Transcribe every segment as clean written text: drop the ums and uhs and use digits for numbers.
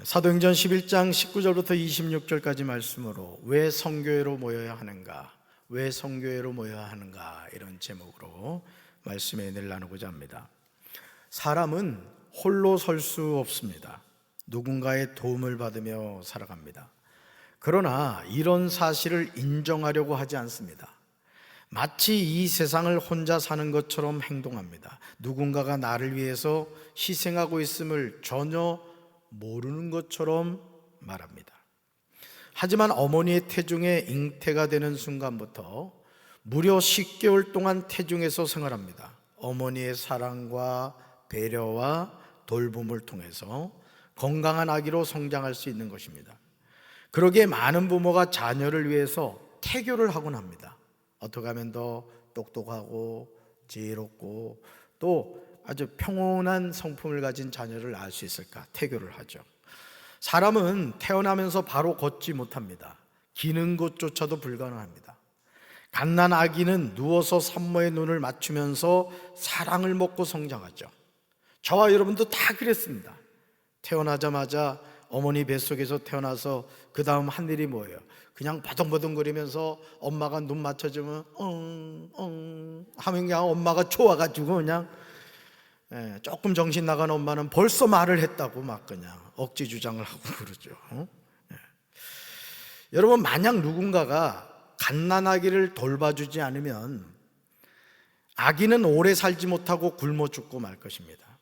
사도행전 11장 19절부터 26절까지 말씀으로 왜 성교회로 모여야 하는가, 왜 성교회로 모여야 하는가, 이런 제목으로 말씀의 은혜를 나누고자 합니다. 사람은 홀로 설 수 없습니다. 누군가의 도움을 받으며 살아갑니다. 그러나 이런 사실을 인정하려고 하지 않습니다. 마치 이 세상을 혼자 사는 것처럼 행동합니다. 누군가가 나를 위해서 희생하고 있음을 전혀 모르는 것처럼 말합니다. 하지만 어머니의 태중에 잉태가 되는 순간부터 무려 10개월 동안 태중에서 생활합니다. 어머니의 사랑과 배려와 돌봄을 통해서 건강한 아기로 성장할 수 있는 것입니다. 그러기에 많은 부모가 자녀를 위해서 태교를 하곤 합니다. 어떻게 하면 더 똑똑하고 지혜롭고 또 아주 평온한 성품을 가진 자녀를 낳을 수 있을까? 태교를 하죠. 사람은 태어나면서 바로 걷지 못합니다. 기는 것조차도 불가능합니다. 갓난 아기는 누워서 산모의 눈을 맞추면서 사랑을 먹고 성장하죠. 저와 여러분도 다 그랬습니다. 태어나자마자 어머니 뱃속에서 태어나서 그 다음 한 일이 뭐예요? 그냥 버둥버둥거리면서 엄마가 눈 맞춰주면 하면 그냥 엄마가 좋아가지고 그냥 조금 정신 나간 엄마는 벌써 말을 했다고 막 그냥 억지 주장을 하고 그러죠. 여러분, 만약 누군가가 갓난아기를 돌봐주지 않으면 아기는 오래 살지 못하고 굶어 죽고 말 것입니다.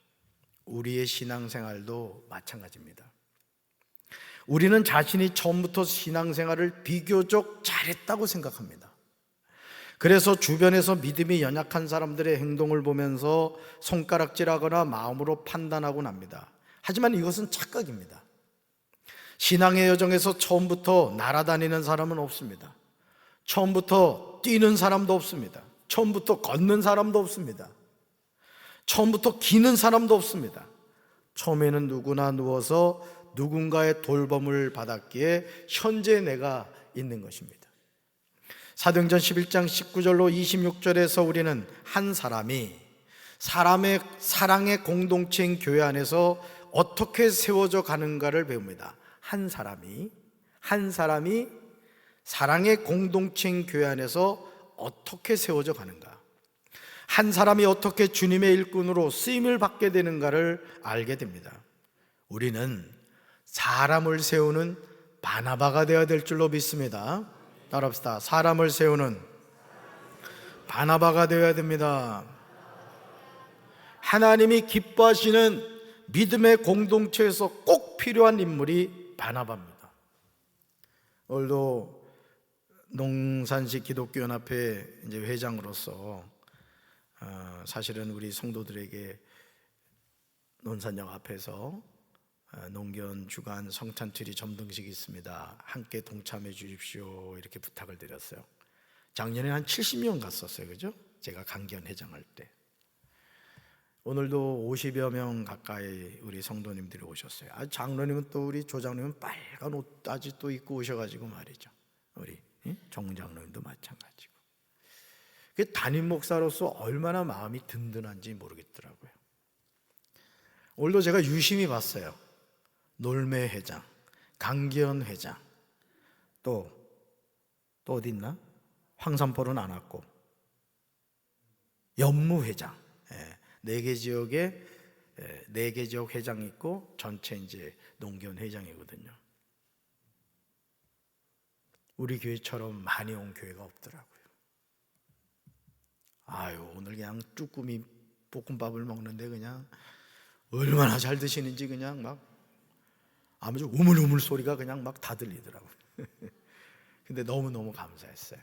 우리의 신앙생활도 마찬가지입니다. 우리는 자신이 처음부터 신앙생활을 비교적 잘했다고 생각합니다. 그래서 주변에서 믿음이 연약한 사람들의 행동을 보면서 손가락질하거나 마음으로 판단하곤 합니다. 하지만 이것은 착각입니다. 신앙의 여정에서 처음부터 날아다니는 사람은 없습니다. 처음부터 뛰는 사람도 없습니다. 처음부터 걷는 사람도 없습니다. 처음부터 기는 사람도 없습니다. 처음에는 누구나 누워서 누군가의 돌봄을 받았기에 현재 내가 있는 것입니다. 사도행전 11장 19절로 26절에서 우리는 한 사람이 사람의 사랑의 공동체인 교회 안에서 어떻게 세워져 가는가를 배웁니다. 한 사람이 사랑의 공동체인 교회 안에서 어떻게 세워져 가는가, 한 사람이 어떻게 주님의 일꾼으로 쓰임을 받게 되는가를 알게 됩니다. 우리는 사람을 세우는 바나바가 되어야 될 줄로 믿습니다. 따라합시다. 사람을 세우는 바나바가 되어야 됩니다. 하나님이 기뻐하시는 믿음의 공동체에서 꼭 필요한 인물이 바나바입니다. 오늘도 농산시 기독교연합회 회장으로서 사실은 우리 성도들에게 논산역 앞에서 농견 주간 성탄트리 점등식이 있습니다. 함께 동참해 주십시오. 이렇게 부탁을 드렸어요. 작년에 한 70명 갔었어요. 그죠? 제가 강기현 회장할 때. 오늘도 50여 명 가까이 우리 성도님들이 오셨어요. 장로님은 또 우리 조장님은 빨간 옷까지 또 입고 오셔가지고 말이죠. 우리 정 장로님도 마찬가지고. 담임 목사로서 얼마나 마음이 든든한지 모르겠더라고요. 오늘도 제가 유심히 봤어요. 놀매 회장, 강기현 회장, 또 어디 있나? 황산포는 안 왔고, 연무 회장, 4개 지역에 4개 지역 회장이 있고 전체 이제 농견 회장이거든요. 우리 교회처럼 많이 온 교회가 없더라고요. 오늘 그냥 쭈꾸미 볶음밥을 먹는데 그냥 얼마나 잘 드시는지 그냥 막 아주 우물우물 소리가 그냥 막 다 들리더라고요. 근데 너무너무 감사했어요.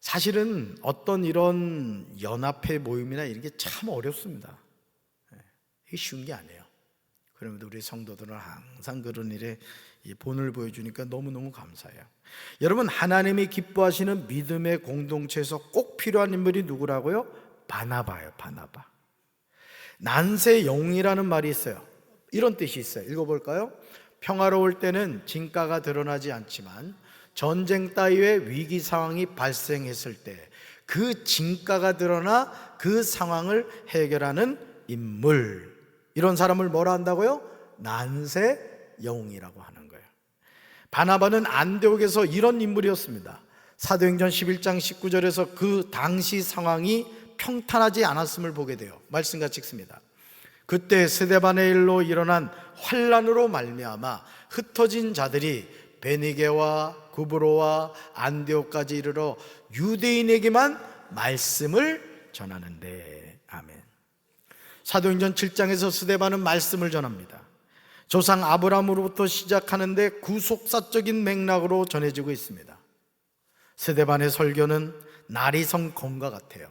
사실은 어떤 이런 연합회 모임이나 이런 게 참 어렵습니다. 이게 쉬운 게 아니에요. 그런데 우리 성도들은 항상 그런 일에 본을 보여주니까 너무너무 감사해요. 여러분, 하나님이 기뻐하시는 믿음의 공동체에서 꼭 필요한 인물이 누구라고요? 바나바예요. 바나바. 난세 영웅이라는 말이 있어요. 이런 뜻이 있어요. 읽어볼까요? 평화로울 때는 진가가 드러나지 않지만 전쟁 따위의 위기 상황이 발생했을 때 그 진가가 드러나 그 상황을 해결하는 인물, 이런 사람을 뭐라 한다고요? 난세 영웅이라고 하는 거예요. 바나바는 안디옥에서 이런 인물이었습니다. 사도행전 11장 19절에서 그 당시 상황이 평탄하지 않았음을 보게 돼요. 말씀같이 읽습니다. 그때 스데반의 일로 일어난 환난으로 말미암아 흩어진 자들이 베니게와 구브로와 안디옥까지 이르러 유대인에게만 말씀을 전하는데. 아멘. 사도행전 7장에서 스데반은 말씀을 전합니다. 조상 아브라함으로부터 시작하는데 구속사적인 맥락으로 전해지고 있습니다. 스데반의 설교는 나리성 검과 같아요.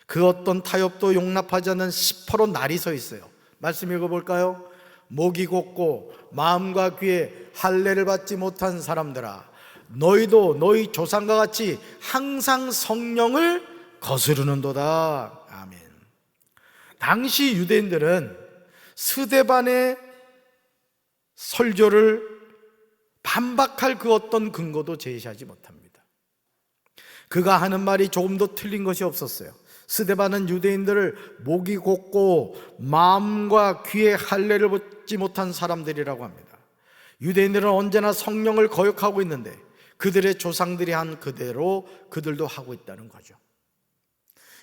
그 어떤 타협도 용납하지 않는 시퍼런 날이 서 있어요. 말씀 읽어볼까요? 목이 곧고 마음과 귀에 할례를 받지 못한 사람들아, 너희도 너희 조상과 같이 항상 성령을 거스르는도다. 아멘. 당시 유대인들은 스데반의 설교를 반박할 그 어떤 근거도 제시하지 못합니다. 그가 하는 말이 조금도 틀린 것이 없었어요. 스데반은 유대인들을 목이 곧고 마음과 귀에 할례를 받지 못한 사람들이라고 합니다. 유대인들은 언제나 성령을 거역하고 있는데 그들의 조상들이 한 그대로 그들도 하고 있다는 거죠.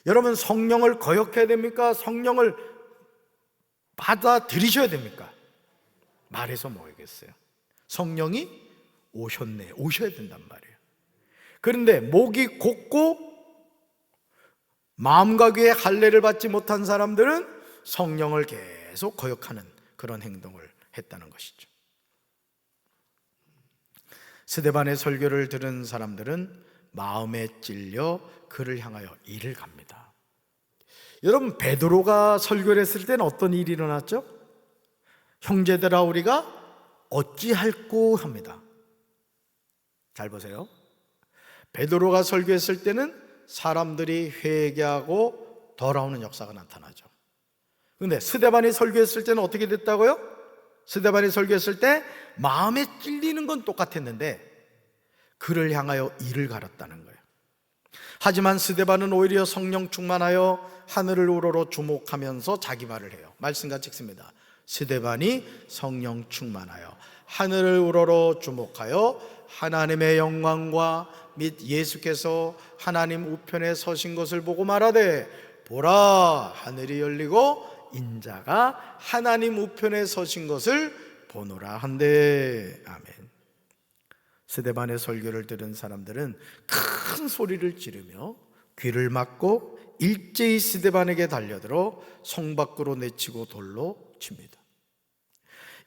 여러분, 성령을 거역해야 됩니까? 성령을 받아들이셔야 됩니까? 말해서 뭐겠어요? 성령이 오셨네, 오셔야 된단 말이에요. 그런데 목이 곧고 마음과 귀에 할례를 받지 못한 사람들은 성령을 계속 거역하는 그런 행동을 했다는 것이죠. 스데반의 설교를 들은 사람들은 마음에 찔려 그를 향하여 이를 갑니다. 여러분, 베드로가 설교를 했을 때는 어떤 일이 일어났죠? 형제들아, 우리가 어찌할꼬 합니다. 잘 보세요. 베드로가 설교했을 때는 사람들이 회개하고 돌아오는 역사가 나타나죠. 그런데 스데반이 설교했을 때는 어떻게 됐다고요? 스데반이 설교했을 때 마음에 찔리는 건 똑같았는데 그를 향하여 이를 갈았다는 거예요. 하지만 스데반은 오히려 성령 충만하여 하늘을 우러러 주목하면서 자기 말을 해요. 말씀같이 읽습니다. 스데반이 성령 충만하여 하늘을 우러러 주목하여 하나님의 영광과 및 예수께서 하나님 우편에 서신 것을 보고 말하되, 보라, 하늘이 열리고 인자가 하나님 우편에 서신 것을 보노라 한대. 아멘. 스데반의 설교를 들은 사람들은 큰 소리를 지르며 귀를 막고 일제히 스데반에게 달려들어 성 밖으로 내치고 돌로 칩니다.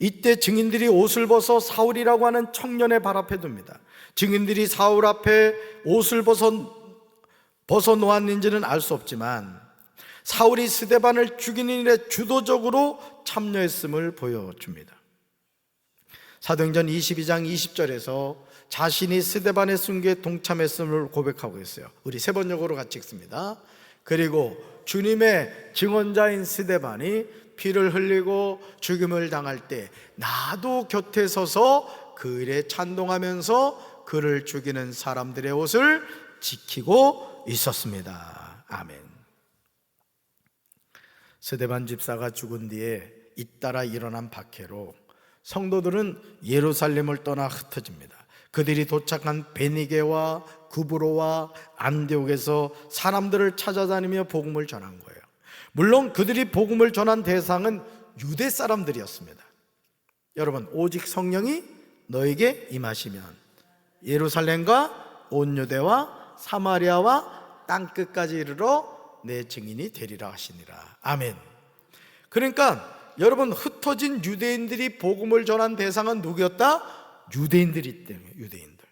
이때 증인들이 옷을 벗어 사울이라고 하는 청년의 발 앞에 둡니다. 증인들이 사울 앞에 옷을 벗어 놓았는지는 알 수 없지만 사울이 스데반을 죽이는 일에 주도적으로 참여했음을 보여줍니다. 사도행전 22장 20절에서 자신이 스데반의 순교에 동참했음을 고백하고 있어요. 우리 세 번역으로 같이 읽습니다. 그리고 주님의 증언자인 스데반이 피를 흘리고 죽임을 당할 때 나도 곁에 서서 그 일에 찬동하면서 그를 죽이는 사람들의 옷을 지키고 있었습니다. 아멘. 스데반 집사가 죽은 뒤에 잇따라 일어난 박해로 성도들은 예루살렘을 떠나 흩어집니다. 그들이 도착한 베니게와 구브로와 안디옥에서 사람들을 찾아다니며 복음을 전한 거예요. 물론 그들이 복음을 전한 대상은 유대 사람들이었습니다. 여러분, 오직 성령이 너에게 임하시면 예루살렘과 온 유대와 사마리아와 땅끝까지 이르러 내 증인이 되리라 하시니라. 아멘. 그러니까 여러분, 흩어진 유대인들이 복음을 전한 대상은 누구였다? 유대인들이 때문에, 유대인들.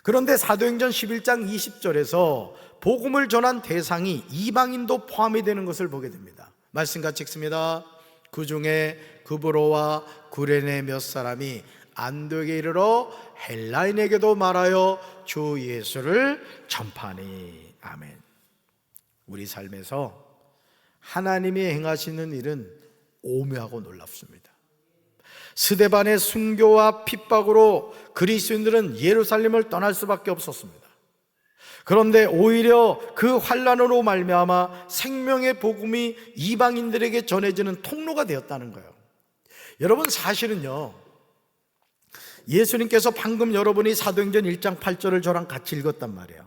그런데 사도행전 11장 20절에서 복음을 전한 대상이 이방인도 포함이 되는 것을 보게 됩니다. 말씀같이 읽습니다. 그 중에 구브로와 구레네 몇 사람이 안디옥에 이르러 헬라인에게도 말하여 주 예수를 전파하니. 아멘. 우리 삶에서 하나님이 행하시는 일은 오묘하고 놀랍습니다. 스데반의 순교와 핍박으로 그리스도인들은 예루살렘을 떠날 수밖에 없었습니다. 그런데 오히려 그 환난으로 말미암아 생명의 복음이 이방인들에게 전해지는 통로가 되었다는 거예요. 여러분, 사실은요, 예수님께서 방금 여러분이 사도행전 1장 8절을 저랑 같이 읽었단 말이에요.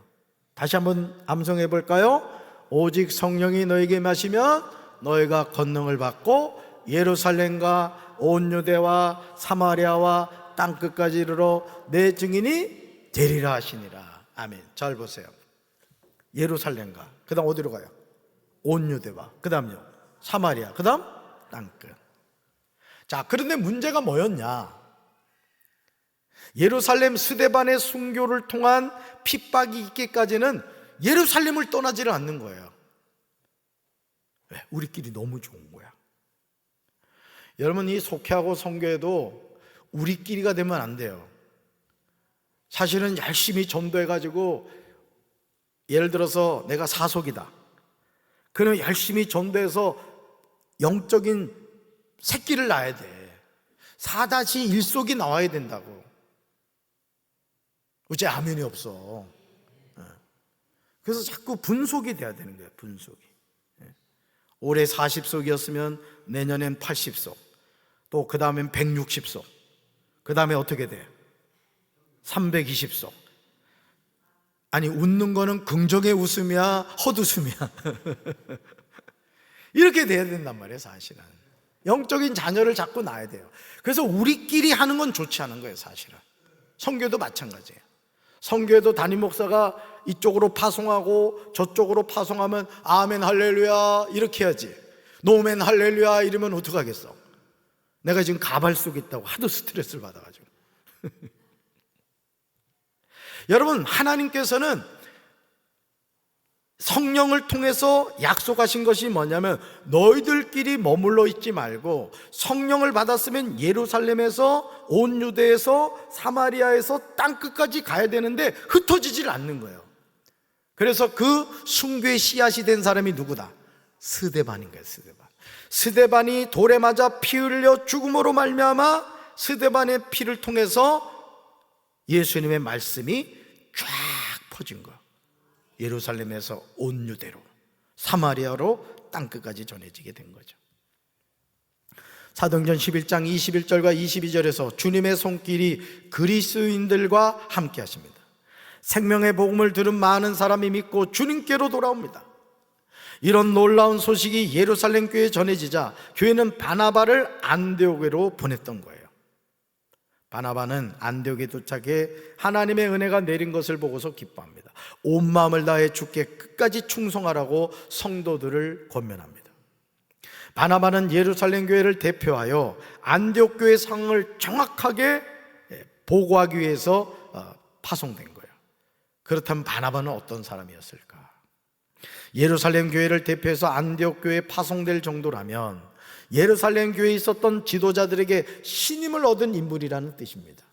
다시 한번 암송해 볼까요? 오직 성령이 너에게 임하시면 너희가 권능을 받고 예루살렘과 온 유대와 사마리아와 땅끝까지 이르러 내 증인이 되리라 하시니라. 아멘. 잘 보세요. 예루살렘과 그 다음 어디로 가요? 온 유대와 그 다음요 사마리아, 그 다음 땅끝. 자, 그런데 문제가 뭐였냐? 예루살렘 스데반의 순교를 통한 핍박이 있기까지는 예루살렘을 떠나지를 않는 거예요. 왜? 우리끼리 너무 좋은 거야. 여러분, 이 속회하고 선교회도 우리끼리가 되면 안 돼요. 사실은 열심히 전도해가지고, 예를 들어서 내가 사속이다. 그러면 열심히 전도해서 영적인 새끼를 낳아야 돼. 4-1속이 나와야 된다고. 어째 아멘이 없어. 그래서 자꾸 분속이 돼야 되는 거예요. 분속이. 올해 40속이었으면 내년엔 80속, 또 그 다음엔 160속, 그 다음에 어떻게 돼요? 320속. 아니, 웃는 거는 긍정의 웃음이야, 헛웃음이야. 이렇게 돼야 된단 말이에요. 사실은 영적인 자녀를 자꾸 낳아야 돼요. 그래서 우리끼리 하는 건 좋지 않은 거예요. 사실은 선교도 마찬가지예요. 선교에도 담임 목사가 이쪽으로 파송하고 저쪽으로 파송하면 아멘 할렐루야 이렇게 해야지. 노멘 할렐루야 이러면 어떡하겠어? 내가 지금 가발 속에 있다고 하도 스트레스를 받아가지고. 여러분, 하나님께서는 성령을 통해서 약속하신 것이 뭐냐면, 너희들끼리 머물러 있지 말고 성령을 받았으면 예루살렘에서 온 유대에서 사마리아에서 땅끝까지 가야 되는데 흩어지질 않는 거예요. 그래서 그 순교의 씨앗이 된 사람이 누구다? 스데반인 거예요. 스데반이 돌에 맞아 피 흘려 죽음으로 말미암아 스데반의 피를 통해서 예수님의 말씀이 쫙 퍼진 거예요. 예루살렘에서 온 유대로, 사마리아로 땅끝까지 전해지게 된 거죠. 사도행전 11장 21절과 22절에서 주님의 손길이 그리스도인들과 함께 하십니다. 생명의 복음을 들은 많은 사람이 믿고 주님께로 돌아옵니다. 이런 놀라운 소식이 예루살렘 교회에 전해지자 교회는 바나바를 안디옥으로 보냈던 거예요. 바나바는 안디옥에 도착해 하나님의 은혜가 내린 것을 보고서 기뻐합니다. 온 마음을 다해 주께 끝까지 충성하라고 성도들을 권면합니다. 바나바는 예루살렘 교회를 대표하여 안디옥 교회 상황을 정확하게 보고하기 위해서 파송된 거예요. 그렇다면 바나바는 어떤 사람이었을까? 예루살렘 교회를 대표해서 안디옥 교회에 파송될 정도라면 예루살렘 교회에 있었던 지도자들에게 신임을 얻은 인물이라는 뜻입니다.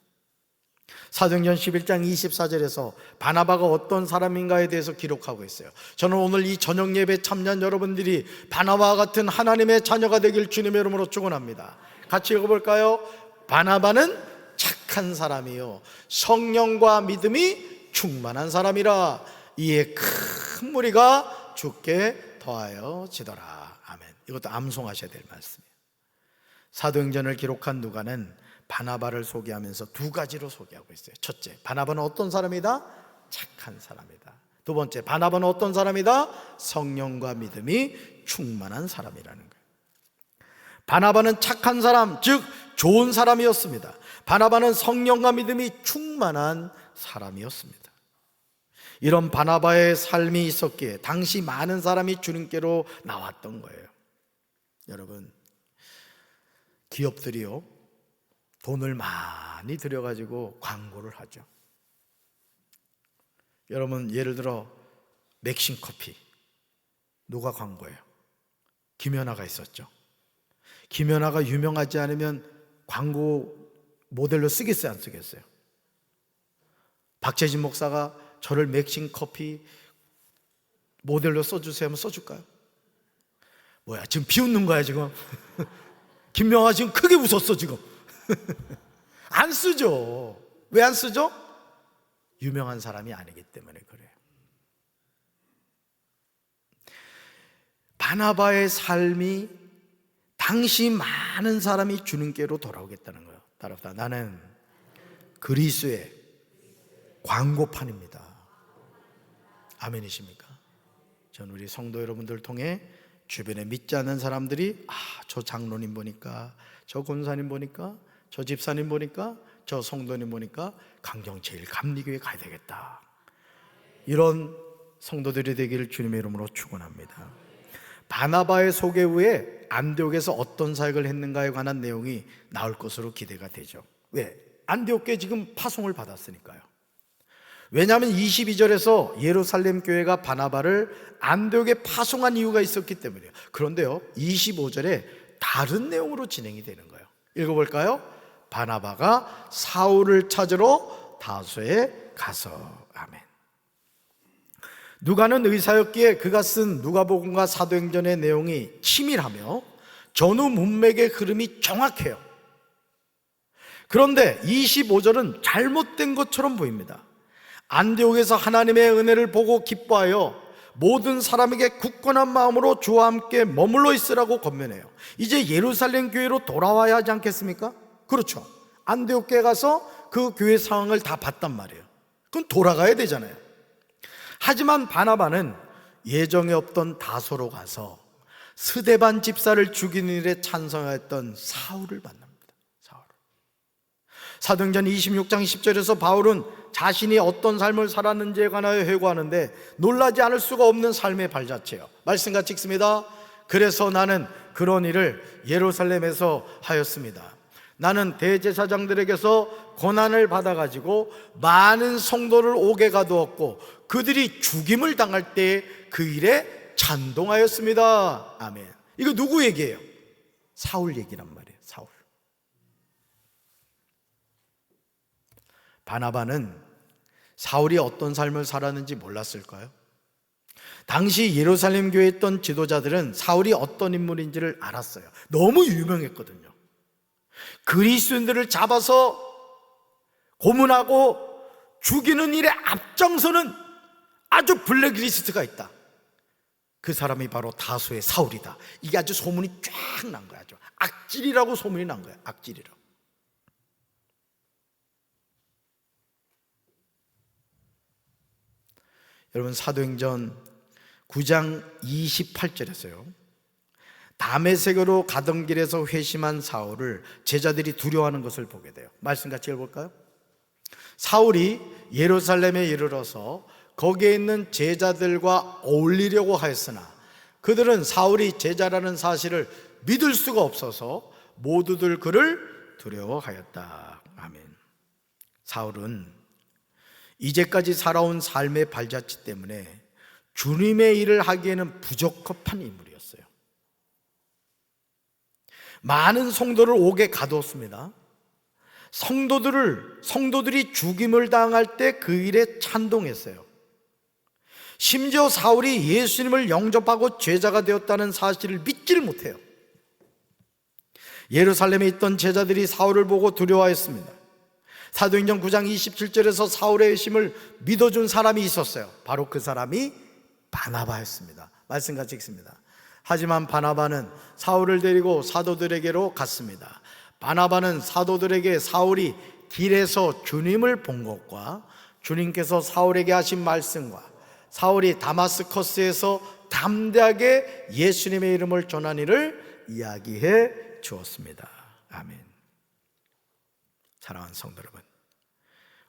사도행전 11장 24절에서 바나바가 어떤 사람인가에 대해서 기록하고 있어요. 저는 오늘 이 저녁 예배 참여한 여러분들이 바나바와 같은 하나님의 자녀가 되길 주님의 이름으로 축원합니다. 같이 읽어볼까요? 바나바는 착한 사람이요 성령과 믿음이 충만한 사람이라 이에 큰 무리가 주께 더하여 지더라. 아멘. 이것도 암송하셔야 될 말씀이에요. 사도행전을 기록한 누가는 바나바를 소개하면서 두 가지로 소개하고 있어요. 첫째, 바나바는 어떤 사람이다? 착한 사람이다. 두 번째, 바나바는 어떤 사람이다? 성령과 믿음이 충만한 사람이라는 거예요. 바나바는 착한 사람, 즉 좋은 사람이었습니다. 바나바는 성령과 믿음이 충만한 사람이었습니다. 이런 바나바의 삶이 있었기에 당시 많은 사람이 주님께로 나왔던 거예요. 여러분, 기업들이요 돈을 많이 들여가지고 광고를 하죠. 여러분, 예를 들어 맥심 커피 누가 광고해요? 김연아가 있었죠. 김연아가 유명하지 않으면 광고 모델로 쓰겠어요, 안 쓰겠어요? 박재진 목사가 저를 맥심 커피 모델로 써주세요 하면 써줄까요? 뭐야, 지금 비웃는 거야 지금? 김명아 지금 크게 웃었어 지금. 안 쓰죠. 왜 안 쓰죠? 유명한 사람이 아니기 때문에 그래요. 바나바의 삶이 당시 많은 사람이 주님께로 돌아오겠다는 거예요. 따라합시다. 나는 그리스도의 광고판입니다. 아멘이십니까? 전 우리 성도 여러분들 통해 주변에 믿지 않는 사람들이 저 장로님 보니까, 저 권사님 보니까, 저 집사님 보니까, 저 성도님 보니까 강경제일감리교회 가야 되겠다, 이런 성도들이 되기를 주님의 이름으로 축원합니다. 바나바의 소개 후에 안디옥에서 어떤 사역을 했는가에 관한 내용이 나올 것으로 기대가 되죠. 왜? 안디옥에 지금 파송을 받았으니까요. 왜냐하면 22절에서 예루살렘 교회가 바나바를 안디옥에 파송한 이유가 있었기 때문이에요. 그런데요, 25절에 다른 내용으로 진행이 되는 거예요. 읽어볼까요? 바나바가 사울을 찾으러 다소에 가서. 아멘. 누가는 의사였기에 그가 쓴 누가복음과 사도행전의 내용이 치밀하며 전후 문맥의 흐름이 정확해요. 그런데 25절은 잘못된 것처럼 보입니다. 안디옥에서 하나님의 은혜를 보고 기뻐하여 모든 사람에게 굳건한 마음으로 주와 함께 머물러 있으라고 권면해요. 이제 예루살렘 교회로 돌아와야 하지 않겠습니까? 그렇죠. 안디옥 교회 가서 그 교회 상황을 다 봤단 말이에요. 그럼 돌아가야 되잖아요. 하지만 바나바는 예정에 없던 다소로 가서 스데반 집사를 죽이는 일에 찬성했던 사울을 만납니다. 사도행전 26장 10절에서 바울은 자신이 어떤 삶을 살았는지에 관하여 회고하는데 놀라지 않을 수가 없는 삶의 발자취예요. 말씀같이 읽습니다. 그래서 나는 그런 일을 예루살렘에서 하였습니다. 나는 대제사장들에게서 고난을 받아가지고 많은 성도를 옥에 가두었고 그들이 죽임을 당할 때 그 일에 찬동하였습니다. 아멘. 이거 누구 얘기예요? 사울 얘기란 말이에요. 사울. 바나바는 사울이 어떤 삶을 살았는지 몰랐을까요? 당시 예루살렘 교회에 있던 지도자들은 사울이 어떤 인물인지를 알았어요. 너무 유명했거든요. 그리스도인들을 잡아서 고문하고 죽이는 일에 앞장서는 아주 블랙리스트가 있다. 그 사람이 바로 다소의 사울이다. 이게 아주 소문이 쫙 난 거야. 아주 악질이라고 소문이 난 거야. 악질이라고. 여러분, 사도행전 9장 28절에서요, 다메섹으로 가던 길에서 회심한 사울을 제자들이 두려워하는 것을 보게 돼요. 말씀 같이 읽어볼까요? 사울이 예루살렘에 이르러서 거기에 있는 제자들과 어울리려고 하였으나 그들은 사울이 제자라는 사실을 믿을 수가 없어서 모두들 그를 두려워하였다. 아멘. 사울은 이제까지 살아온 삶의 발자취 때문에 주님의 일을 하기에는 부적합한 인물이었어요. 많은 성도를 옥에 가두었습니다. 성도들이 죽임을 당할 때 그 일에 찬동했어요. 심지어 사울이 예수님을 영접하고 제자가 되었다는 사실을 믿지를 못해요. 예루살렘에 있던 제자들이 사울을 보고 두려워했습니다. 사도행전 9장 27절에서 사울의 회심을 믿어준 사람이 있었어요. 바로 그 사람이 바나바였습니다. 말씀같이 읽습니다. 하지만 바나바는 사울을 데리고 사도들에게로 갔습니다. 바나바는 사도들에게 사울이 길에서 주님을 본 것과 주님께서 사울에게 하신 말씀과 사울이 다마스커스에서 담대하게 예수님의 이름을 전한 일을 이야기해 주었습니다. 아멘. 사랑하는 성도 여러분,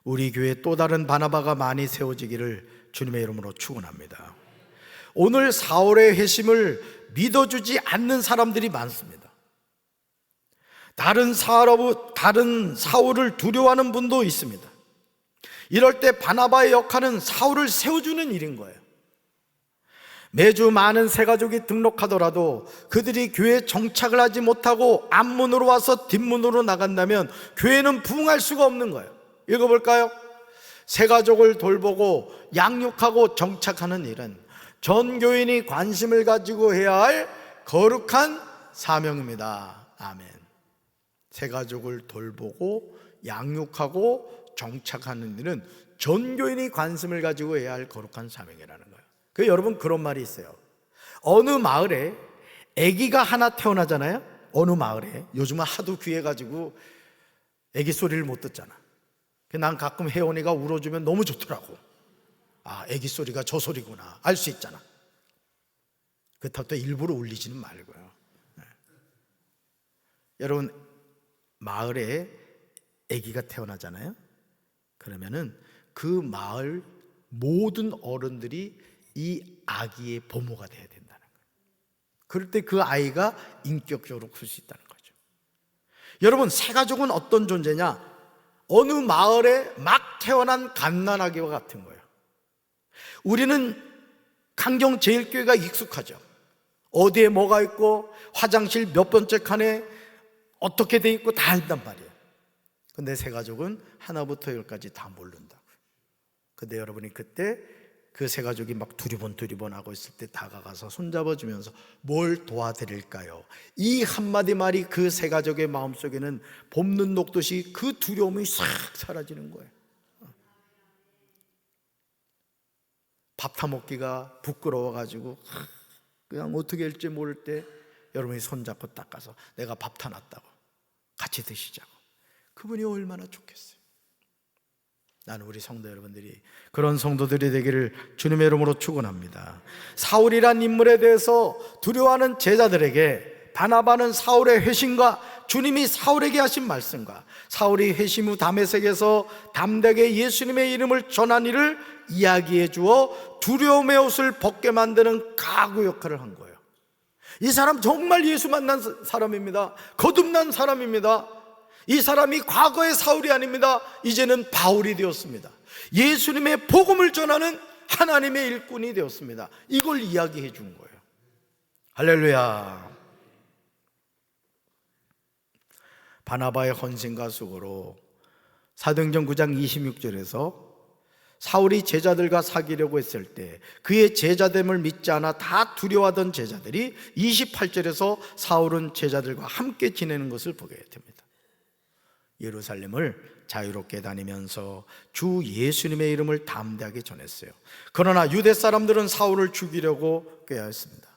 우리 교회에 또 다른 바나바가 많이 세워지기를 주님의 이름으로 축원합니다. 오늘 사울의 회심을 믿어주지 않는 사람들이 많습니다. 다른 사울을 두려워하는 분도 있습니다. 이럴 때 바나바의 역할은 사울을 세워주는 일인 거예요. 매주 많은 새가족이 등록하더라도 그들이 교회에 정착을 하지 못하고 앞문으로 와서 뒷문으로 나간다면 교회는 부흥할 수가 없는 거예요. 읽어볼까요? 새가족을 돌보고 양육하고 정착하는 일은 전 교인이 관심을 가지고 해야 할 거룩한 사명입니다. 아멘. 새가족을 돌보고 양육하고 정착하는 일은 전 교인이 관심을 가지고 해야 할 거룩한 사명이라는 거예요. 여러분, 그런 말이 있어요. 어느 마을에 아기가 하나 태어나잖아요. 어느 마을에. 요즘은 하도 귀해가지고 아기 소리를 못 듣잖아. 난 가끔 혜원이가 울어주면 너무 좋더라고. 아, 아기 소리가 저 소리구나 알 수 있잖아. 그렇다고 또 일부러 울리지는 말고요. 네. 여러분, 마을에 아기가 태어나잖아요. 그러면은 그 마을 모든 어른들이 이 아기의 보모가 돼야 된다는 거예요. 그럴 때 그 아이가 인격적으로 클 수 있다는 거죠. 여러분, 새가족은 어떤 존재냐? 어느 마을에 막 태어난 갓난아기와 같은 거예요. 우리는 강경제일교회가 익숙하죠. 어디에 뭐가 있고 화장실 몇 번째 칸에 어떻게 돼 있고 다 안단 말이에요. 근데 새가족은 하나부터 열까지 다 모른다고요. 근데 여러분이 그때 그 새가족이 막 두리번 하고 있을 때 다가가서 손잡아주면서 뭘 도와드릴까요? 이 한마디 말이 그 새가족의 마음속에는 봄눈 녹듯이 그 두려움이 싹 사라지는 거예요. 밥 타먹기가 부끄러워가지고 그냥 어떻게 할지 모를 때 여러분이 손잡고 닦아서 내가 밥 타놨다고 같이 드시자고. 그분이 얼마나 좋겠어요. 나는 우리 성도 여러분들이 그런 성도들이 되기를 주님의 이름으로 축원합니다. 사울이란 인물에 대해서 두려워하는 제자들에게 바나바는 사울의 회심과 주님이 사울에게 하신 말씀과 사울이 회심 후 다메섹에서 담대하게 예수님의 이름을 전한 일을 이야기해 주어 두려움의 옷을 벗게 만드는 가구 역할을 한 거예요. 이 사람 정말 예수 만난 사람입니다. 거듭난 사람입니다. 이 사람이 과거의 사울이 아닙니다. 이제는 바울이 되었습니다. 예수님의 복음을 전하는 하나님의 일꾼이 되었습니다. 이걸 이야기해 준 거예요. 할렐루야. 바나바의 헌신과 수고로 사도행전 9장 26절에서 사울이 제자들과 사귀려고 했을 때 그의 제자됨을 믿지 않아 다 두려워하던 제자들이 28절에서 사울은 제자들과 함께 지내는 것을 보게 됩니다. 예루살렘을 자유롭게 다니면서 주 예수님의 이름을 담대하게 전했어요. 그러나 유대 사람들은 사울을 죽이려고 꾀하였습니다.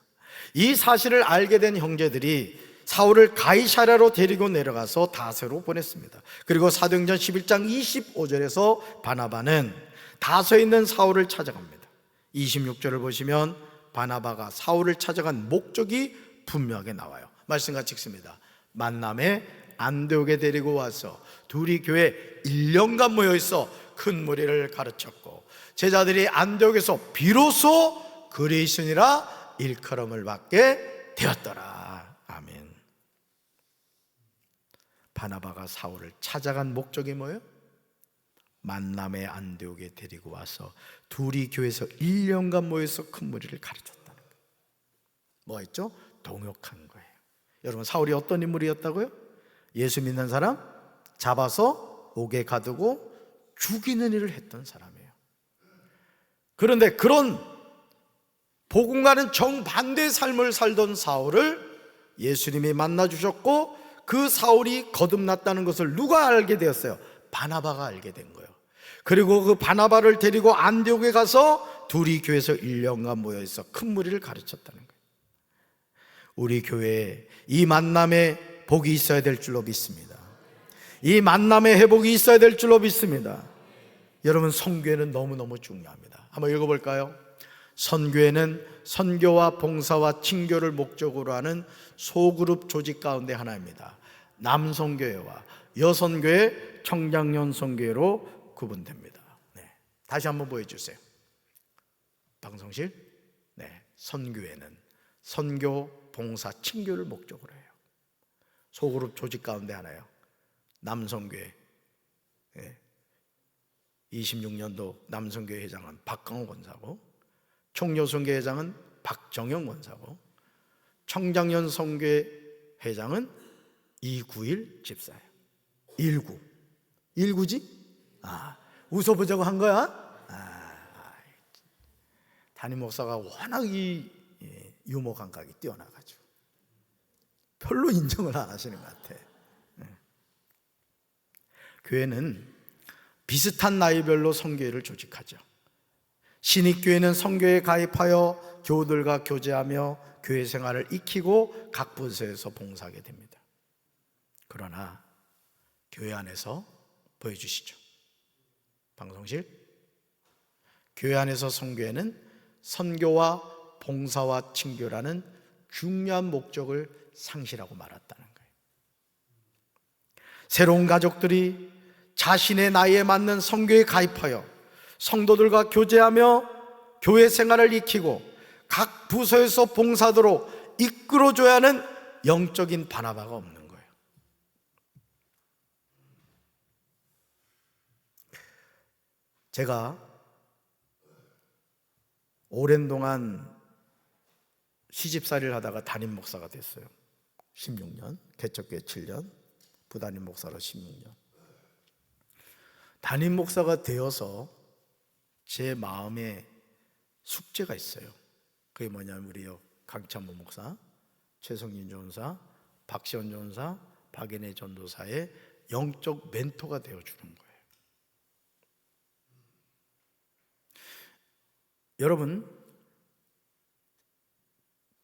이 사실을 알게 된 형제들이 사울을 가이사랴로 데리고 내려가서 다소로 보냈습니다. 그리고 사도행전 11장 25절에서 바나바는 다소에 있는 사울을 찾아갑니다. 26절을 보시면 바나바가 사울을 찾아간 목적이 분명하게 나와요. 말씀 같이 읽습니다. 만남에 안디옥에 데리고 와서 둘이 교회 1년간 모여있어 큰 무리를 가르쳤고 제자들이 안디옥에서 비로소 그리스도니라 일컬음을 받게 되었더라. 아멘. 바나바가 사울을 찾아간 목적이 뭐예요? 만남의 안디옥에 데리고 와서 둘이 교회에서 1년간 모여서 큰 무리를 가르쳤다는 거예요. 뭐 했죠? 동역한 거예요. 여러분, 사울이 어떤 인물이었다고요? 예수 믿는 사람 잡아서 옥에 가두고 죽이는 일을 했던 사람이에요. 그런데 그런 복음과는 정반대의 삶을 살던 사울을 예수님이 만나주셨고 그 사울이 거듭났다는 것을 누가 알게 되었어요? 바나바가 알게 된 거예요. 그리고 그 바나바를 데리고 안디옥에 가서 둘이 교회에서 1년간 모여서 큰 무리를 가르쳤다는 거예요. 우리 교회에 이 만남에 복이 있어야 될 줄로 믿습니다. 이 만남의 회복이 있어야 될 줄로 믿습니다. 여러분, 선교회는 너무너무 중요합니다. 한번 읽어볼까요? 선교회는 선교와 봉사와 친교를 목적으로 하는 소그룹 조직 가운데 하나입니다. 남선교회와 여선교회, 청장년 선교회로 구분됩니다. 네. 다시 한번 보여주세요. 방송실. 네. 선교회는 선교, 봉사, 친교를 목적으로 해요. 소그룹 조직 가운데 하나예요. 남선교회. 26년도 남선교회 회장은 박강호 권사고, 총여선교회 회장은 박정영 권사고, 청장년 선교회 회장은 이구일 집사예요. 19. 19지? 웃어보자고 한 거야? 담임 목사가 워낙 이 유머 감각이 뛰어나가지고 별로 인정을 안 하시는 것 같아. 교회는 비슷한 나이별로 선교회를 조직하죠. 신입교회는 선교에 가입하여 교우들과 교제하며 교회 생활을 익히고 각 부서에서 봉사하게 됩니다. 그러나 교회 안에서 보여주시죠. 방송실. 교회 안에서 선교회는 선교와 봉사와 친교라는 중요한 목적을 상실하고 말았다는 거예요. 새로운 가족들이 자신의 나이에 맞는 선교에 가입하여 성도들과 교제하며 교회 생활을 익히고 각 부서에서 봉사도록 이끌어줘야 하는 영적인 바나바가 없는 거예요. 제가 오랜 동안 시집살이를 하다가 담임 목사가 됐어요. 16년, 개척교회 7년, 부담임 목사로 16년. 담임 목사가 되어서 제 마음에 숙제가 있어요. 그게 뭐냐면 우리요, 강찬모 목사, 최성진 전사, 박시원 전사, 박인혜 전도사의 영적 멘토가 되어주는 거예요. 여러분,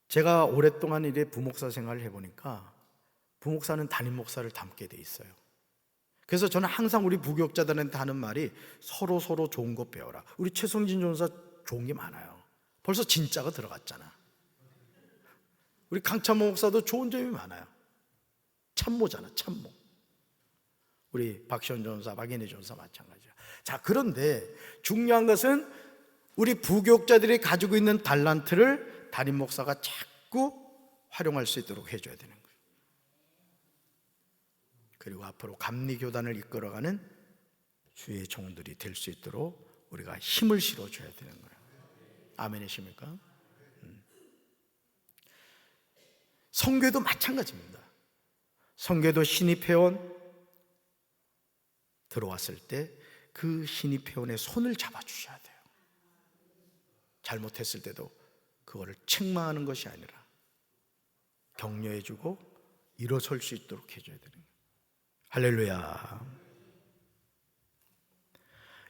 제가 오랫동안 이래 부목사 생활을 해보니까 부목사는 담임 목사를 닮게 돼 있어요. 그래서 저는 항상 우리 부교육자들한테 하는 말이 서로 좋은 거 배워라. 우리 최성진 전사 좋은 게 많아요. 벌써 진짜가 들어갔잖아. 우리 강찬모 목사도 좋은 점이 많아요. 참모잖아, 참모. 우리 박시원 전사, 박인혜 전사 마찬가지야. 자, 그런데 중요한 것은 우리 부교육자들이 가지고 있는 달란트를 담임 목사가 자꾸 활용할 수 있도록 해줘야 되는 거예요. 그리고 앞으로 감리교단을 이끌어가는 주의 종들이 될 수 있도록 우리가 힘을 실어줘야 되는 거예요. 아멘이십니까? 선교도 마찬가지입니다. 선교도 신입 회원 들어왔을 때 그 신입 회원의 손을 잡아주셔야 돼요. 잘못했을 때도 그거를 책망하는 것이 아니라 격려해주고 일어설 수 있도록 해줘야 되는 거예요. 할렐루야.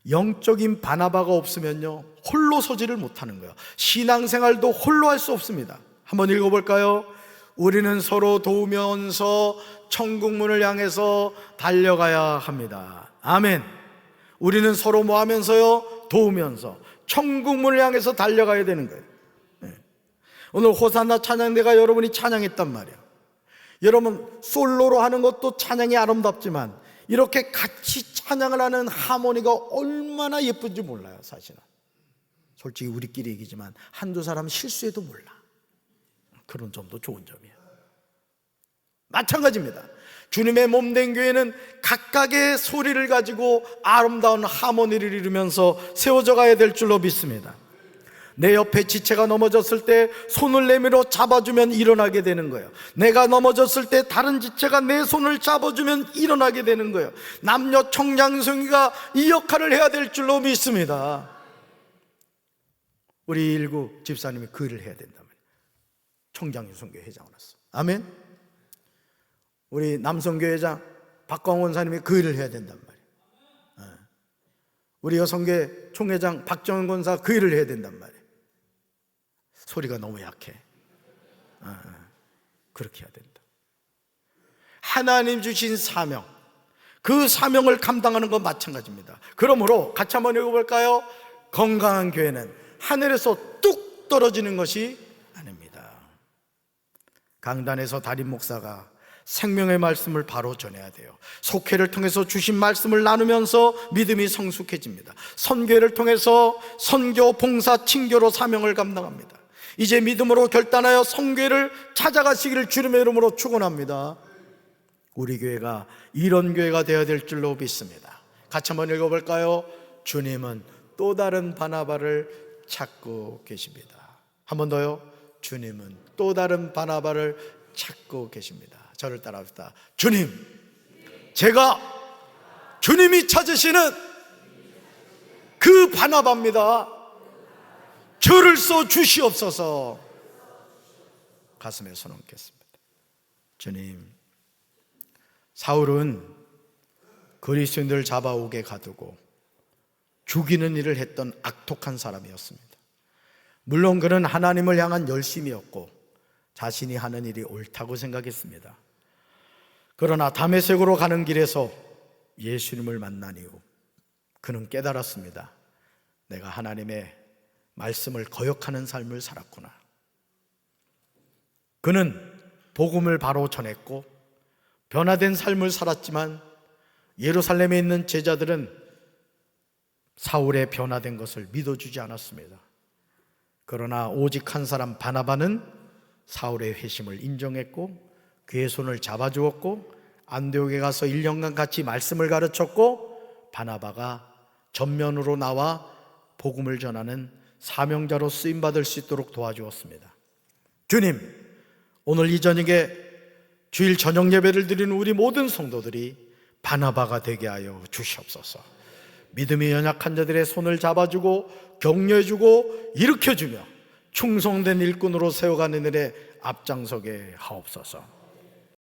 영적인 바나바가 없으면요, 홀로 서지를 못하는 거예요. 신앙생활도 홀로 할 수 없습니다. 한번 읽어볼까요? 우리는 서로 도우면서 천국문을 향해서 달려가야 합니다. 아멘. 우리는 서로 뭐 하면서요? 도우면서 천국문을 향해서 달려가야 되는 거예요. 오늘 호산나 찬양대가 여러분이 찬양했단 말이에요. 여러분 솔로로 하는 것도 찬양이 아름답지만 이렇게 같이 찬양을 하는 하모니가 얼마나 예쁜지 몰라요. 사실은 솔직히 우리끼리 얘기지만 한두 사람 실수해도 몰라. 그런 점도 좋은 점이에요. 마찬가지입니다. 주님의 몸된 교회는 각각의 소리를 가지고 아름다운 하모니를 이루면서 세워져 가야 될 줄로 믿습니다. 내 옆에 지체가 넘어졌을 때 손을 내밀어 잡아주면 일어나게 되는 거예요. 내가 넘어졌을 때 다른 지체가 내 손을 잡아주면 일어나게 되는 거예요. 남녀 청량성이가 이 역할을 해야 될 줄로 믿습니다. 우리 일구 집사님이 그 일을 해야 된다면 청장윤성교회 회장으로서 아멘. 우리 남성교회장 박광원 사님이 그 일을 해야 된단 말이에요. 우리 여성교회 총회장 박정은 권사 그 일을 해야 된단 말이에요. 소리가 너무 약해. 그렇게 해야 된다. 하나님 주신 사명, 그 사명을 감당하는 건 마찬가지입니다. 그러므로 같이 한번 읽어볼까요? 건강한 교회는 하늘에서 뚝 떨어지는 것이 아닙니다. 강단에서 담임 목사가 생명의 말씀을 바로 전해야 돼요. 속회를 통해서 주신 말씀을 나누면서 믿음이 성숙해집니다. 선교회를 통해서 선교, 봉사, 친교로 사명을 감당합니다. 이제 믿음으로 결단하여 선교회를 찾아가시기를 주님의 이름으로 축원합니다. 우리 교회가 이런 교회가 되어야 될 줄로 믿습니다. 같이 한번 읽어볼까요? 주님은 또 다른 바나바를 찾고 계십니다. 한 번 더요. 주님은 또 다른 바나바를 찾고 계십니다. 저를 따라합시다. 주님, 제가 주님이 찾으시는 그 바나바입니다. 저를 써 주시옵소서. 가슴에 손 얹겠습니다. 주님, 사울은 그리스도인들 잡아오게 가두고 죽이는 일을 했던 악독한 사람이었습니다. 물론 그는 하나님을 향한 열심이었고 자신이 하는 일이 옳다고 생각했습니다. 그러나 다메섹으로 가는 길에서 예수님을 만난 이후 그는 깨달았습니다. 내가 하나님의 말씀을 거역하는 삶을 살았구나. 그는 복음을 바로 전했고 변화된 삶을 살았지만 예루살렘에 있는 제자들은 사울의 변화된 것을 믿어주지 않았습니다. 그러나 오직 한 사람 바나바는 사울의 회심을 인정했고 그의 손을 잡아주었고 안디옥에 가서 1년간 같이 말씀을 가르쳤고 바나바가 전면으로 나와 복음을 전하는 사명자로 쓰임받을 수 있도록 도와주었습니다. 주님, 오늘 이 저녁에 주일 저녁 예배를 드리는 우리 모든 성도들이 바나바가 되게 하여 주시옵소서. 믿음이 연약한 자들의 손을 잡아주고 격려해주고 일으켜주며 충성된 일꾼으로 세워가는 일에 앞장서게 하옵소서.